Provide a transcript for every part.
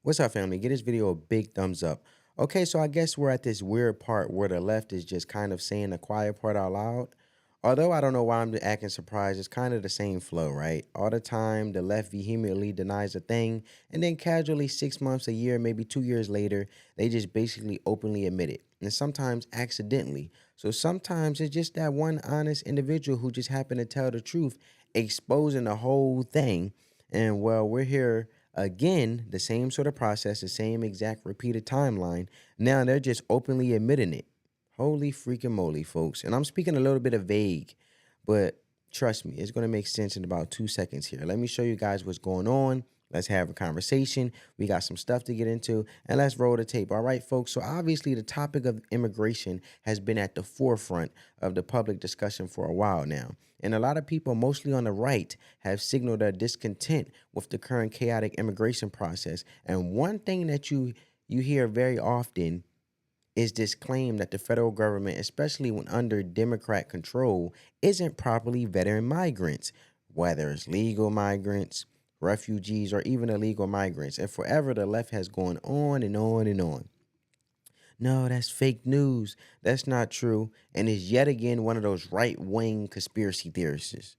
What's up, family? Get this video a big thumbs up. Okay, so I guess we're at this weird part where the left is just kind of saying the quiet part out loud. Although I don't know why I'm acting surprised, it's kind of the same flow, right? All the time, the left vehemently denies a thing, and then casually 6 months, a year, maybe 2 years later, they just basically openly admit it, and sometimes accidentally. So sometimes it's just that one honest individual who just happened to tell the truth, exposing the whole thing. And well, we're here again, the same sort of process, the same exact repeated timeline. Now they're just openly admitting it. Holy freaking moly, folks. And I'm speaking a little bit of vague, but trust me, it's going to make sense in about 2 seconds here. Let me show you guys what's going on. Let's have a conversation. We got some stuff to get into, and let's roll the tape. All right, folks. So obviously the topic of immigration has been at the forefront of the public discussion for a while now. And a lot of people, mostly on the right, have signaled their discontent with the current chaotic immigration process. And one thing that you hear very often is this claim that the federal government, especially when under Democrat control, isn't properly vetting migrants, whether it's legal migrants, refugees, or even illegal migrants. And forever, the left has gone on and on and on. No, that's fake news. That's not true. And is yet again one of those right-wing conspiracy theorists.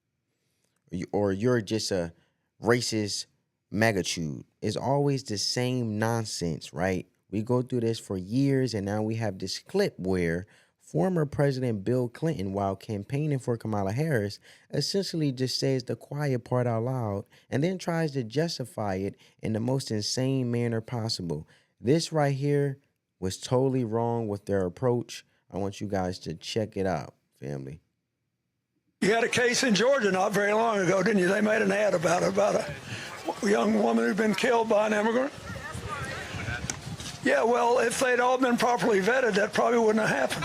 Or you're just a racist megatude. It's always the same nonsense, right? We go through this for years, and now we have this clip where former President Bill Clinton, while campaigning for Kamala Harris, essentially just says the quiet part out loud and then tries to justify it in the most insane manner possible. This right here was totally wrong with their approach. I want you guys to check it out, family. You had a case in Georgia not very long ago, didn't you? They made an ad about it, about a young woman who'd been killed by an immigrant. Yeah, well, if they'd all been properly vetted, that probably wouldn't have happened.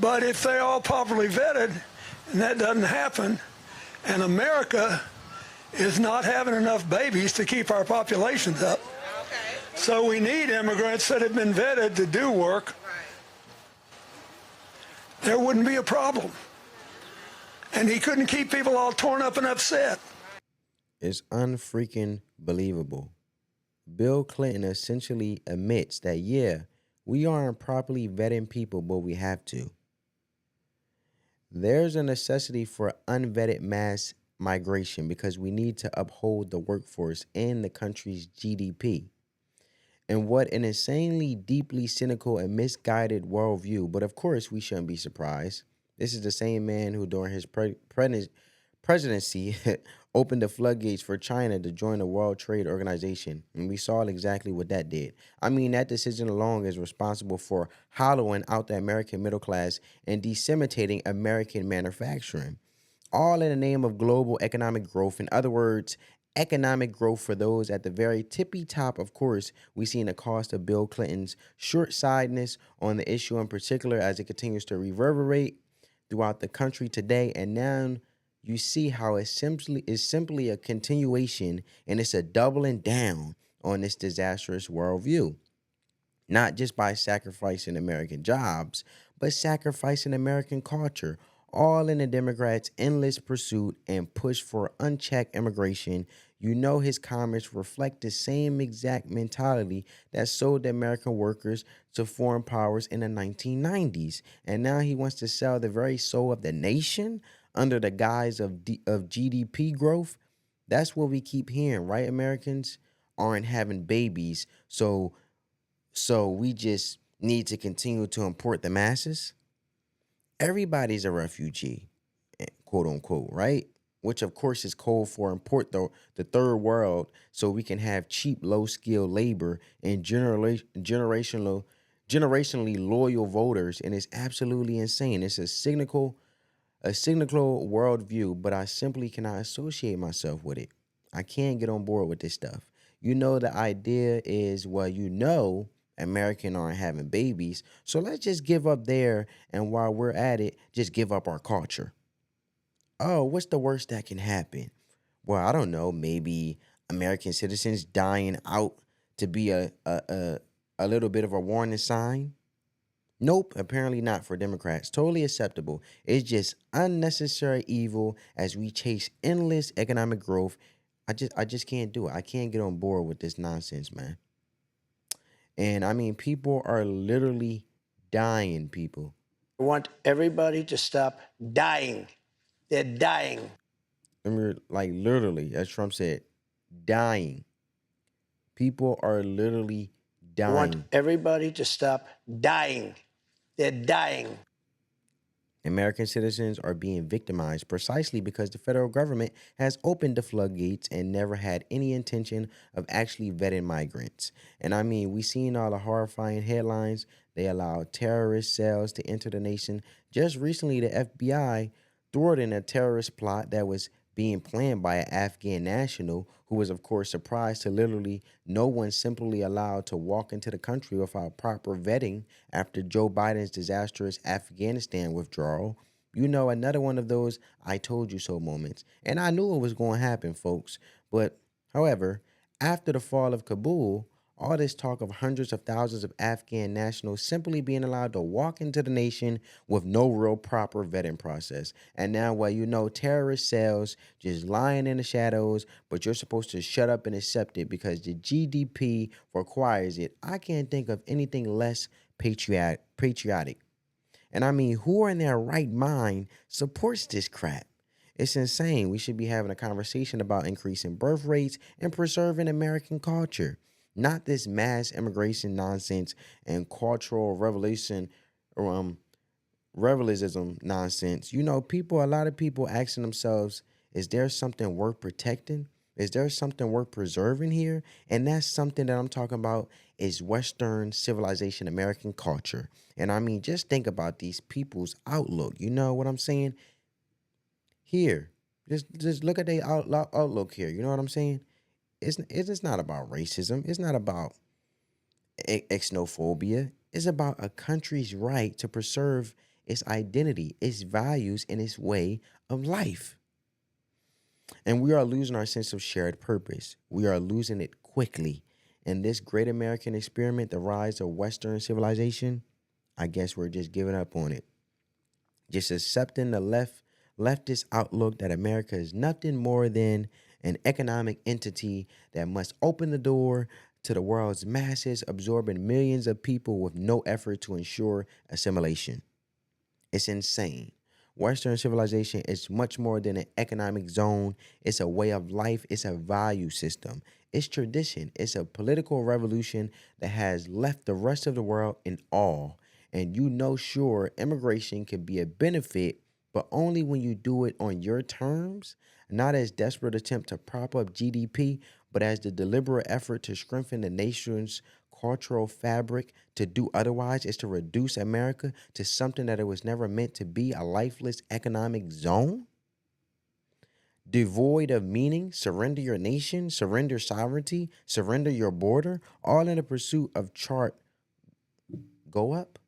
But if they're all properly vetted, and that doesn't happen, and America is not having enough babies to keep our populations up, so we need immigrants that have been vetted to do work, there wouldn't be a problem. And he couldn't keep people all torn up and upset. It's unfreaking believable. Bill Clinton essentially admits that, yeah, we aren't properly vetting people, but we have to. There's a necessity for unvetted mass migration because we need to uphold the workforce and the country's GDP. And what an insanely deeply cynical and misguided worldview. But of course, we shouldn't be surprised. This is the same man who, during his presidency, opened the floodgates for China to join the World Trade Organization. And we saw exactly what that did. I mean, that decision alone is responsible for hollowing out the American middle class and disseminating American manufacturing, all in the name of global economic growth. In other words, economic growth for those at the very tippy top. Of course, we see the cost of Bill Clinton's short-sightedness on the issue in particular as it continues to reverberate throughout the country today. And now you see how it is simply a continuation, and it's a doubling down on this disastrous worldview. Not just by sacrificing American jobs, but sacrificing American culture, all in the Democrats' endless pursuit and push for unchecked immigration. You know his comments reflect the same exact mentality that sold the American workers to foreign powers in the 1990s. And now he wants to sell the very soul of the nation under the guise of GDP growth. That's what we keep hearing, right? Americans aren't having babies, so we just need to continue to import the masses. Everybody's a refugee, quote unquote, right? Which of course is code for import the third world so we can have cheap, low-skilled labor and generationally loyal voters. And it's absolutely insane. It's a cynical worldview, but I simply cannot associate myself with it. I can't get on board with this stuff. You know, the idea is, well, you know, Americans aren't having babies, so let's just give up there, and while we're at it, just give up our culture. Oh, what's the worst that can happen? Well, I don't know, maybe American citizens dying out to be a little bit of a warning sign. Nope, apparently not for Democrats. Totally acceptable. It's just unnecessary evil as we chase endless economic growth I just can't do it. I can't get on board with this nonsense, man. And I mean, people are literally dying, people. I want everybody to stop dying. They're dying. I mean, like literally, as Trump said, dying. People are literally I want dying. everybody to stop dying. They're dying. American citizens are being victimized precisely because the federal government has opened the floodgates and never had any intention of actually vetting migrants. And I mean, we seen all the horrifying headlines. They allowed terrorist cells to enter the nation. Just recently, the FBI thwarted a terrorist plot that was being planned by an Afghan national who was, of course, surprised to literally no one simply allowed to walk into the country without proper vetting after Joe Biden's disastrous Afghanistan withdrawal. You know, another one of those I told you so moments. And I knew it was going to happen, folks. But, however, after the fall of Kabul, all this talk of hundreds of thousands of Afghan nationals simply being allowed to walk into the nation with no real proper vetting process. And now, well, you know, terrorist cells just lying in the shadows, but you're supposed to shut up and accept it because the GDP requires it. I can't think of anything less patriotic. And I mean, who in their right mind supports this crap? It's insane. We should be having a conversation about increasing birth rates and preserving American culture, not this mass immigration nonsense and cultural revolution, or revelism nonsense. You know, a lot of people asking themselves, is there something worth protecting? Is there something worth preserving here? And that's something that I'm talking about is Western civilization, American culture. And I mean, just think about these people's outlook. You know what I'm saying? Here, just look at their outlook here. You know what I'm saying? It's not about racism. It's not about xenophobia. It's about a country's right to preserve its identity, its values, and its way of life. And we are losing our sense of shared purpose. We are losing it quickly. In this great American experiment, the rise of Western civilization, I guess we're just giving up on it. Just accepting the leftist outlook that America is nothing more than an economic entity that must open the door to the world's masses, absorbing millions of people with no effort to ensure assimilation. It's insane. Western civilization is much more than an economic zone. It's a way of life. It's a value system. It's tradition. It's a political revolution that has left the rest of the world in awe. And you know, sure, immigration can be a benefit, but only when you do it on your terms, not as desperate attempt to prop up GDP, but as the deliberate effort to strengthen the nation's cultural fabric. To do otherwise is to reduce America to something that it was never meant to be, a lifeless economic zone devoid of meaning. Surrender your nation, surrender sovereignty, surrender your border, all in the pursuit of chart go up.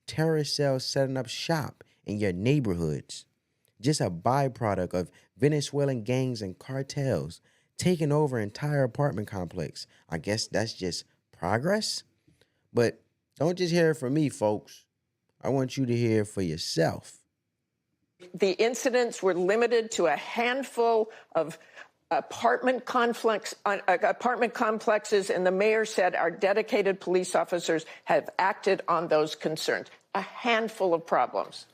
Terrorist cells setting up shop in your neighborhoods. Just a byproduct of Venezuelan gangs and cartels taking over entire apartment complex. I guess that's just progress. But don't just hear it from me, folks. I want you to hear it for yourself. The incidents were limited to a handful of apartment complexes, and the mayor said our dedicated police officers have acted on those concerns. A handful of problems.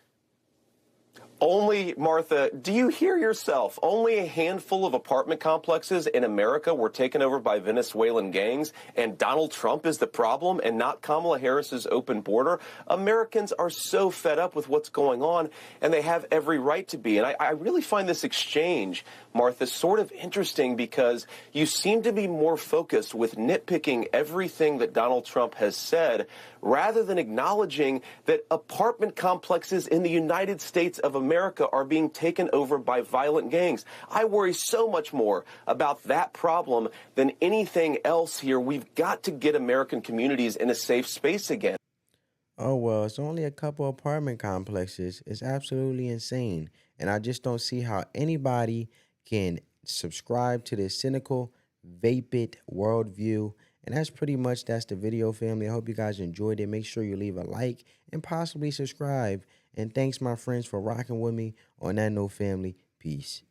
Only, Martha, do you hear yourself? Only a handful of apartment complexes in America were taken over by Venezuelan gangs, and Donald Trump is the problem and not Kamala Harris's open border. Americans are so fed up with what's going on, and they have every right to be. And I really find this exchange, Martha, sort of interesting because you seem to be more focused with nitpicking everything that Donald Trump has said rather than acknowledging that apartment complexes in the United States of America are being taken over by violent gangs. I worry so much more about that problem than anything else here. We've got to get American communities in a safe space again. Oh, well, it's only a couple apartment complexes. It's absolutely insane. And I just don't see how anybody can subscribe to this cynical, vapid worldview. And that's the video, family. I hope you guys enjoyed it. Make sure you leave a like and possibly subscribe. And thanks, my friends, for rocking with me on that note, family. Peace.